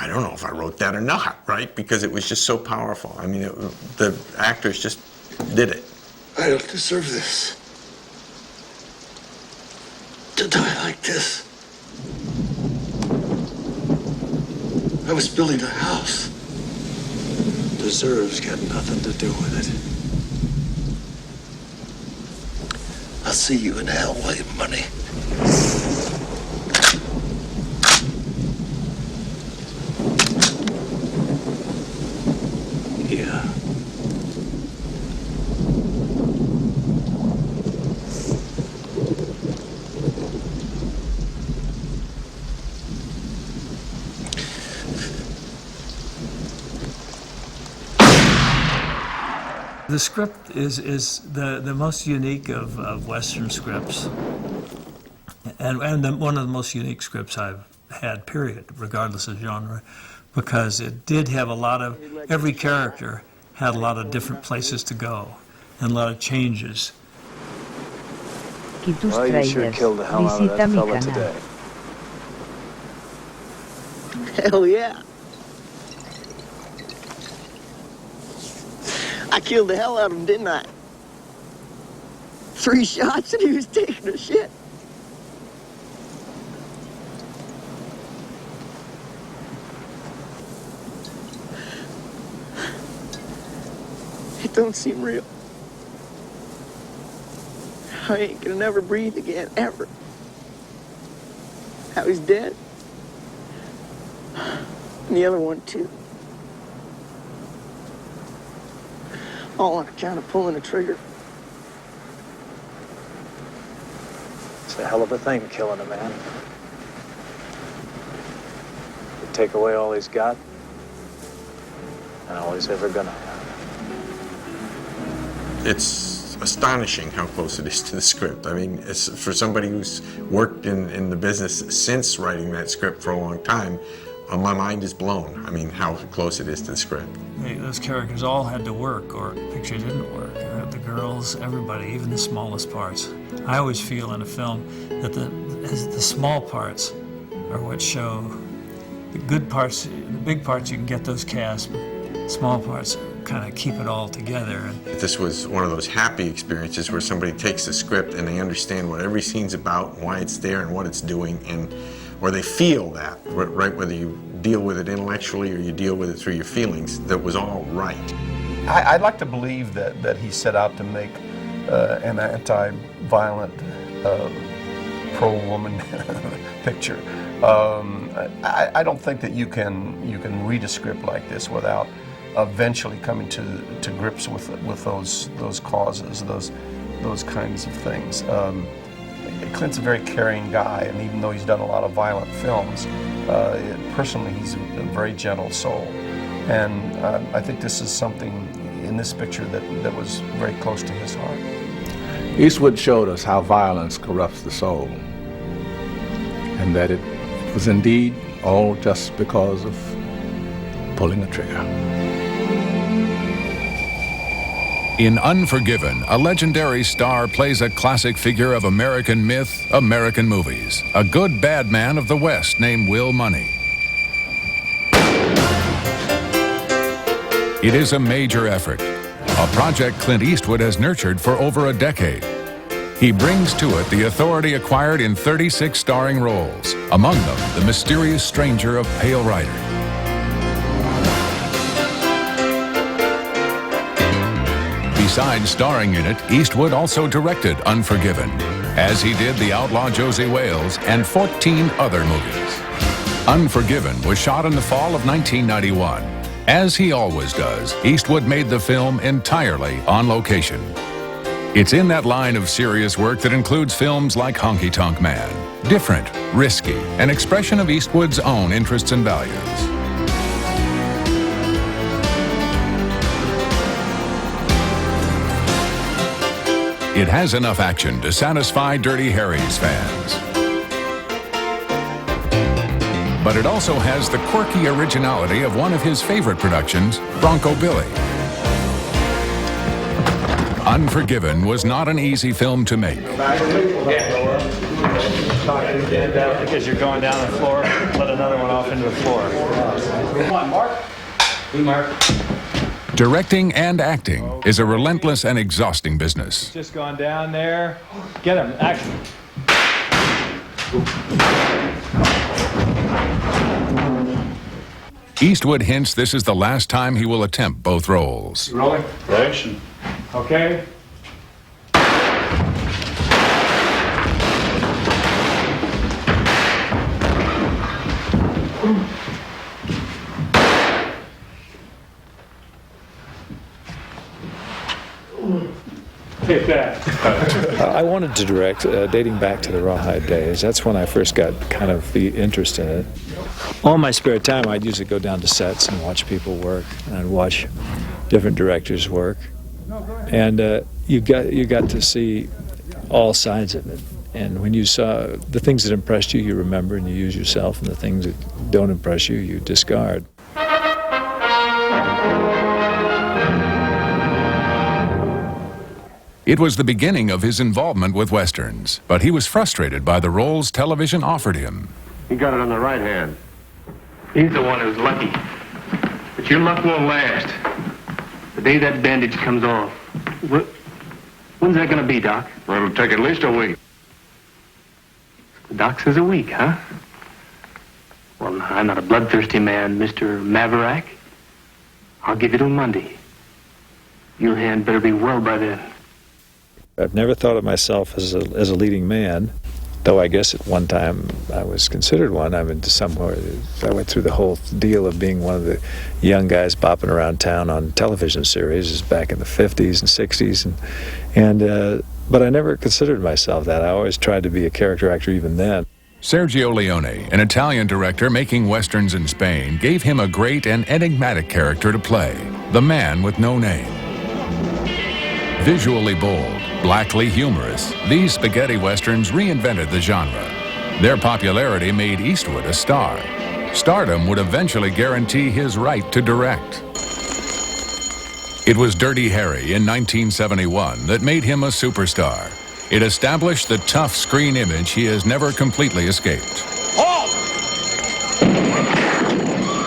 I don't know if I wrote that or not, right? Because it was just so powerful. I mean, the actors just did it. I don't deserve this. To die like this. I was building a house. Deserves got nothing to do with it. I'll see you in hell, William Money. Yeah. The script is the most unique of Western scripts, and one of the most unique scripts I've had, period, regardless of genre, because it did have a lot of, every character had a lot of different places to go, and a lot of changes. Well, you sure killed the hell out of that fella today. Hell yeah. I killed the hell out of him, didn't I? 3 shots and he was taking a shit. It don't seem real. I ain't gonna never breathe again, ever. How he's dead. And the other one, too. All on account of pulling a trigger. It's a hell of a thing, killing a man. You take away all he's got, and all he's ever gonna have. It's astonishing how close it is to the script. I mean, it's, for somebody who's worked in the business since writing that script for a long time, my mind is blown. I mean, how close it is to the script. Those characters all had to work, or the picture didn't work. The girls, everybody, even the smallest parts. I always feel in a film that the small parts are what show the good parts. The big parts, you can get those cast, but small parts kind of keep it all together. This was one of those happy experiences where somebody takes the script and they understand what every scene's about, why it's there and what it's doing, and or they feel that, right, whether you deal with it intellectually or you deal with it through your feelings, that was all right. I'd like to believe that he set out to make an anti-violent, pro-woman picture. I don't think that you can read a script like this without eventually coming to grips with those causes, those kinds of things. Clint's a very caring guy, and even though he's done a lot of violent films, personally he's a very gentle soul. And I think this is something in this picture that was very close to his heart. Eastwood showed us how violence corrupts the soul, and that it was indeed all just because of pulling a trigger. In Unforgiven, a legendary star plays a classic figure of American myth, American movies, a good bad man of the West named Will Money. It is a major effort, a project Clint Eastwood has nurtured for over a decade. He brings to it the authority acquired in 36 starring roles, among them the mysterious stranger of Pale Rider. Besides starring in it, Eastwood also directed Unforgiven, as he did The Outlaw Josie Wales and 14 other movies. Unforgiven was shot in the fall of 1991. As he always does, Eastwood made the film entirely on location. It's in that line of serious work that includes films like Honky Tonk Man, different, risky, an expression of Eastwood's own interests and values. It has enough action to satisfy Dirty Harry's fans. But it also has the quirky originality of one of his favorite productions, Bronco Billy. Unforgiven was not an easy film to make. Because you're going down the floor, let another one off into the floor. Come on, Mark. Mark. Directing and acting is a relentless and exhausting business. Just gone down there. Get him. Action. Eastwood hints this is the last time he will attempt both roles. Rolling. Action. Okay. Take that. I wanted to direct, dating back to the Rawhide days. That's when I first got kind of the interest in it. All my spare time, I'd usually go down to sets and watch people work, and I'd watch different directors work. And you got to see all sides of it. And when you saw the things that impressed you, you remember and you use yourself, and the things that don't impress you, you discard. It was the beginning of his involvement with westerns, but he was frustrated by the roles television offered him. He got it on the right hand. He's the one who's lucky. But your luck won't last. The day that bandage comes off. When's that gonna be, Doc? Well, it'll take at least a week. The doc says a week, huh? Well, I'm not a bloodthirsty man, Mr. Maverick. I'll give you till Monday. Your hand better be well by then. I've never thought of myself as a leading man, though I guess at one time I was considered one. I mean, somewhere I went through the whole deal of being one of the young guys bopping around town on television series back in the 50s and 60s, but I never considered myself that. I always tried to be a character actor even then. Sergio Leone, an Italian director making westerns in Spain, gave him a great and enigmatic character to play, the man with no name. Visually bold, blackly humorous, these spaghetti westerns reinvented the genre. Their popularity made Eastwood a star. Stardom would eventually guarantee his right to direct. It was Dirty Harry in 1971 that made him a superstar. It established the tough screen image he has never completely escaped.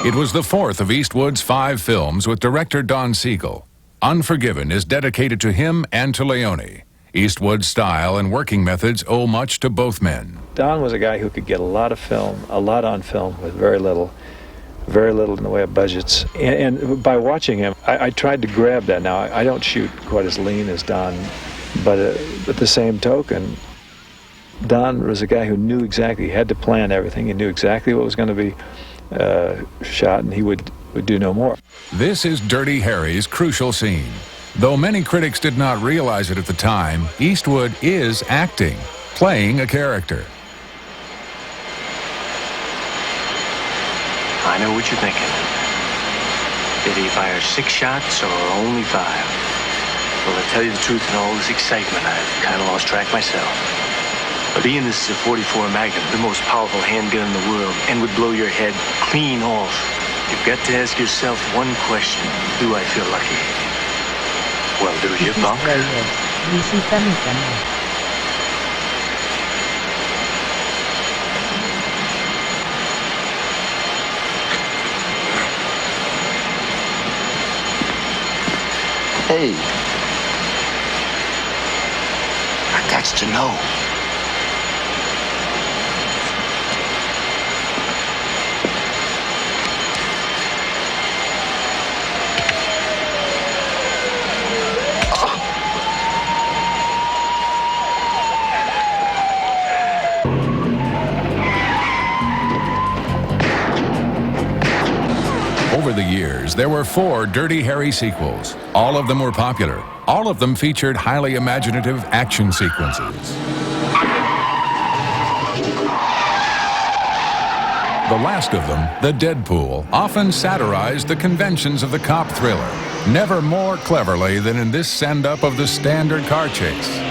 It was the fourth of Eastwood's 5 films with director Don Siegel. Unforgiven is dedicated to him and to Leone. Eastwood's style and working methods owe much to both men. Don was a guy who could get a lot on film with very little in the way of budgets. And by watching him, I tried to grab that. Now, I don't shoot quite as lean as Don, but at the same token, Don was a guy who knew exactly, he had to plan everything, he knew exactly what was going to be shot, and he would do no more. This is Dirty Harry's crucial scene. Though many critics did not realize it at the time, Eastwood is acting, playing a character. I know what you're thinking. Did he fire 6 shots or only 5? Well, to tell you the truth, in all this excitement, I've kind of lost track myself. But Ian, this is a 44 Magnum, the most powerful handgun in the world, and would blow your head clean off. You've got to ask yourself one question. Do I feel lucky? Well, do you, punk? Hey. I got to know. Over the years, there were 4 Dirty Harry sequels. All of them were popular. All of them featured highly imaginative action sequences. The last of them, The Deadpool, often satirized the conventions of the cop thriller, never more cleverly than in this send-up of the standard car chase.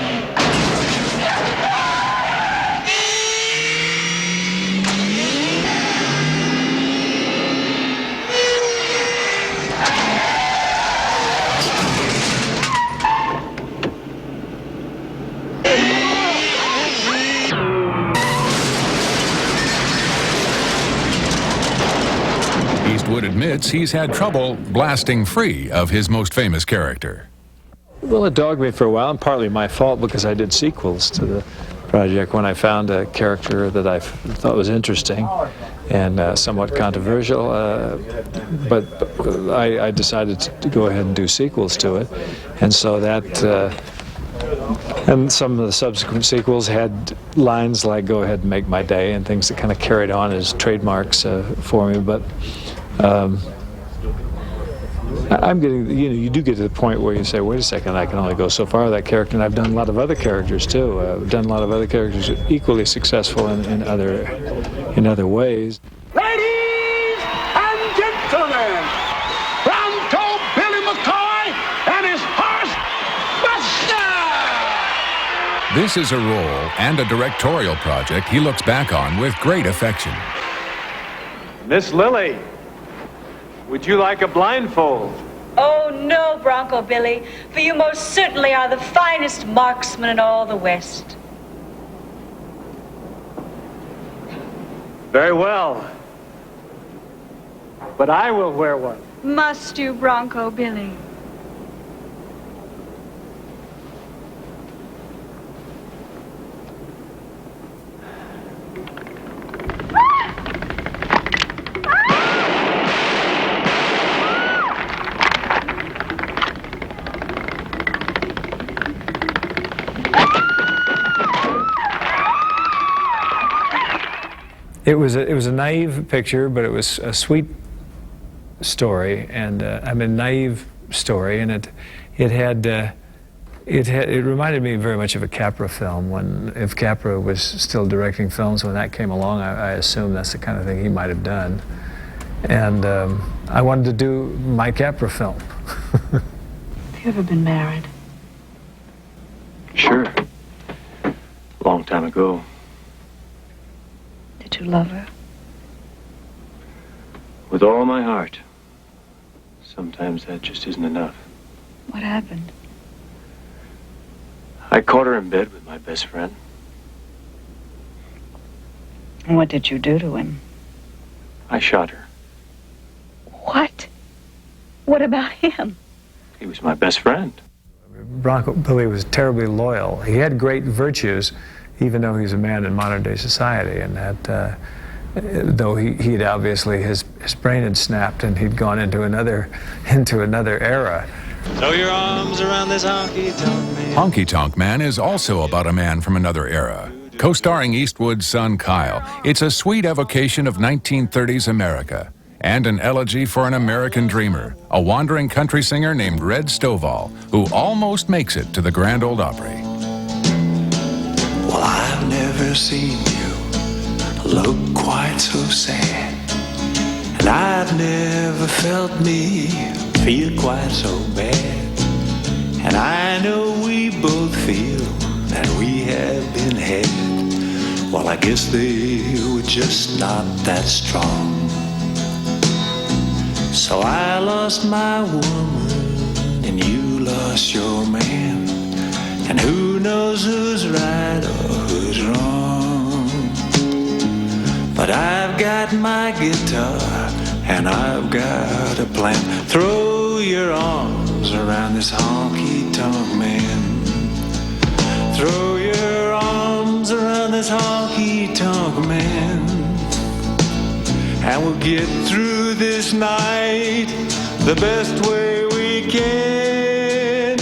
Eastwood admits he's had trouble blasting free of his most famous character. Well, it dogged me for a while, and partly my fault because I did sequels to the project when I found a character that I thought was interesting and somewhat controversial, but I decided to go ahead and do sequels to it, and so that and some of the subsequent sequels had lines like "Go ahead and make my day" and things that kind of carried on as trademarks for me, but I'm getting, you do get to the point where you say, wait a second, I can only go so far with that character, and I've done a lot of other characters too. I've done a lot of other characters equally successful in other ways. Ladies and gentlemen, Bronco Billy McCoy and his horse, Buster! This is a role and a directorial project he looks back on with great affection. Miss Lily, would you like a blindfold? Oh, no, Bronco Billy, for you most certainly are the finest marksman in all the West. Very well. But I will wear one. Must you, Bronco Billy? It was a naive picture, but it was a sweet story, and naive story, and it reminded me very much of a Capra film. If Capra was still directing films when that came along, I assume that's the kind of thing he might have done, and I wanted to do my Capra film. Have you ever been married? Sure. Long time ago. Did you love her? With all my heart. Sometimes that just isn't enough. What happened? I caught her in bed with my best friend. And what did you do to him? I shot her. What? What about him? He was my best friend. Bronco Billy was terribly loyal. He had great virtues, even though he's a man in modern-day society, and that though he'd obviously his brain had snapped and he'd gone into another era. Throw your arms around this honky-tonk man. Honky Tonk Man is also about a man from another era. Co-starring Eastwood's son Kyle, it's a sweet evocation of 1930s America and an elegy for an American dreamer, a wandering country singer named Red Stovall, who almost makes it to the Grand Ole Opry. Well, I've never seen you look quite so sad, and I've never felt me feel quite so bad, and I know we both feel that we have been had. Well, I guess they were just not that strong. So I lost my woman and you lost your man, and who knows who's right or who's wrong. But I've got my guitar and I've got a plan. Throw your arms around this honky-tonk man. Throw your arms around this honky-tonk man, and we'll get through this night the best way we can.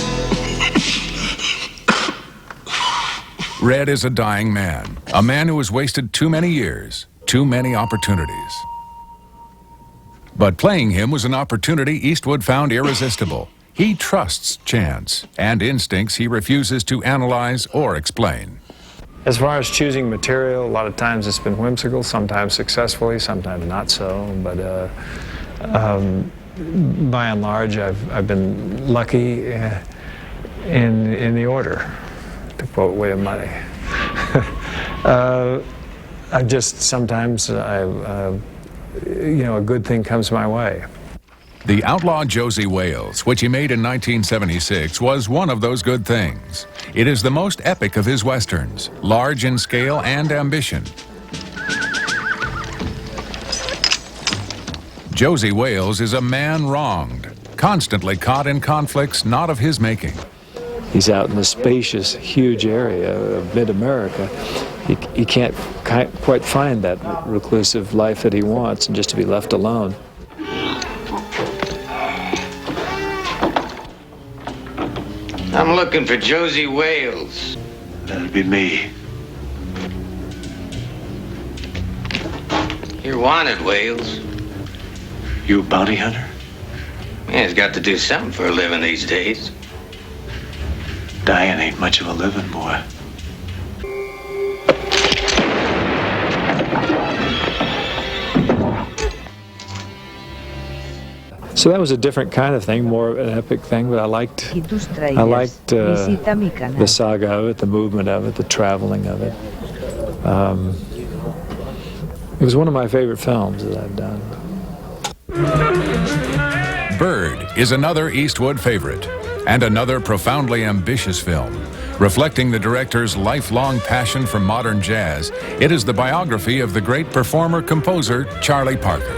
Red is a dying man, a man who has wasted too many years, too many opportunities. But playing him was an opportunity Eastwood found irresistible. He trusts chance and instincts he refuses to analyze or explain. As far as choosing material, a lot of times it's been whimsical, sometimes successfully, sometimes not so, but by and large I've been lucky in the order, to quote William Money. I just sometimes a good thing comes my way. The Outlaw Josie Wales, which he made in 1976, was one of those good things. It is the most epic of his westerns, large in scale and ambition. Josie Wales is a man wronged, constantly caught in conflicts not of his making. He's out in the spacious, huge area of mid-America. He can't quite find that reclusive life that he wants, and just to be left alone. I'm looking for Josie Wales. That'd be me. You're wanted, Wales. You a bounty hunter? Man's got to do something for a living these days. Dying ain't much of a living, boy. So that was a different kind of thing, more of an epic thing, but I liked the saga of it, the movement of it, the traveling of it. It was one of my favorite films that I've done. Bird is another Eastwood favorite, and another profoundly ambitious film. Reflecting the director's lifelong passion for modern jazz, it is the biography of the great performer-composer Charlie Parker.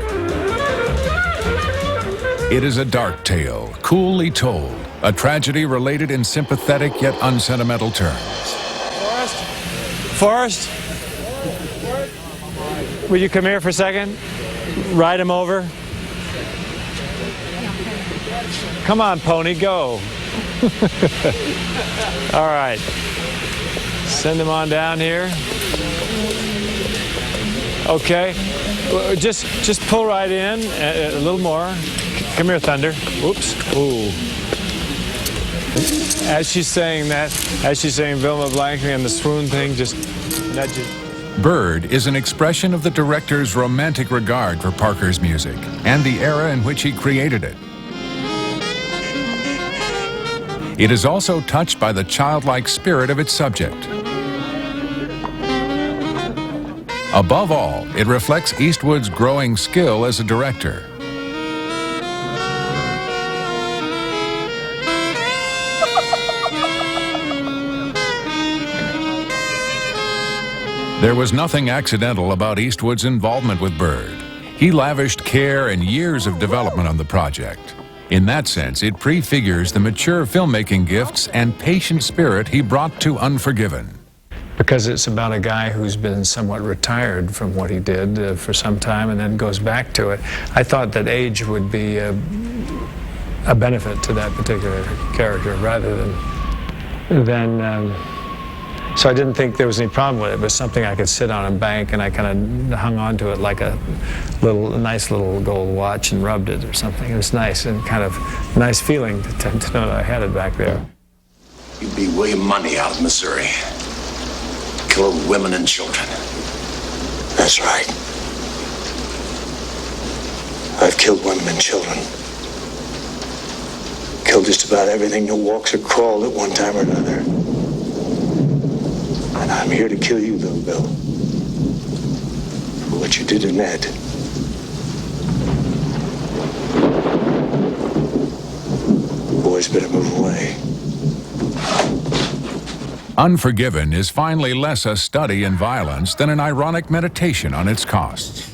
It is a dark tale, coolly told, a tragedy related in sympathetic yet unsentimental terms. Forrest? Will you come here for a second? Ride him over. Come on, pony, go. All right. Send him on down here. Okay. Just pull right in, a little more. Come here, Thunder. Oops. Ooh. As she's saying that, as she's saying Vilma Blankley and the swoon thing, just nudge it. Bird is an expression of the director's romantic regard for Parker's music and the era in which he created it. It is also touched by the childlike spirit of its subject. Above all, it reflects Eastwood's growing skill as a director. There was nothing accidental about Eastwood's involvement with Bird. He lavished care and years of development on the project. In that sense, it prefigures the mature filmmaking gifts and patient spirit he brought to Unforgiven. Because it's about a guy who's been somewhat retired from what he did for some time and then goes back to it. I thought that age would be a benefit to that particular character rather than so I didn't think there was any problem with it. It was something I could sit on a bank, and I kind of hung on to it like a nice little gold watch and rubbed it or something. It was nice and kind of nice feeling to know that I had it back there. You beat William Mundy out of Missouri. Killed women and children. That's right. I've killed women and children. Killed just about everything that walks or crawled at one time or another. And I'm here to kill you, though, Bill. For what you did to Ned. Boys better move away. Unforgiven is finally less a study in violence than an ironic meditation on its costs.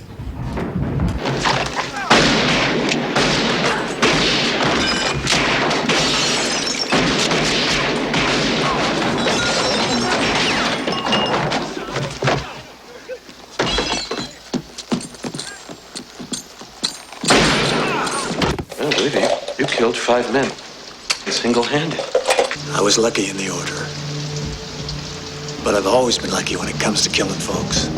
You killed 5 men, single-handed. I was lucky in the order. But I've always been lucky when it comes to killing folks.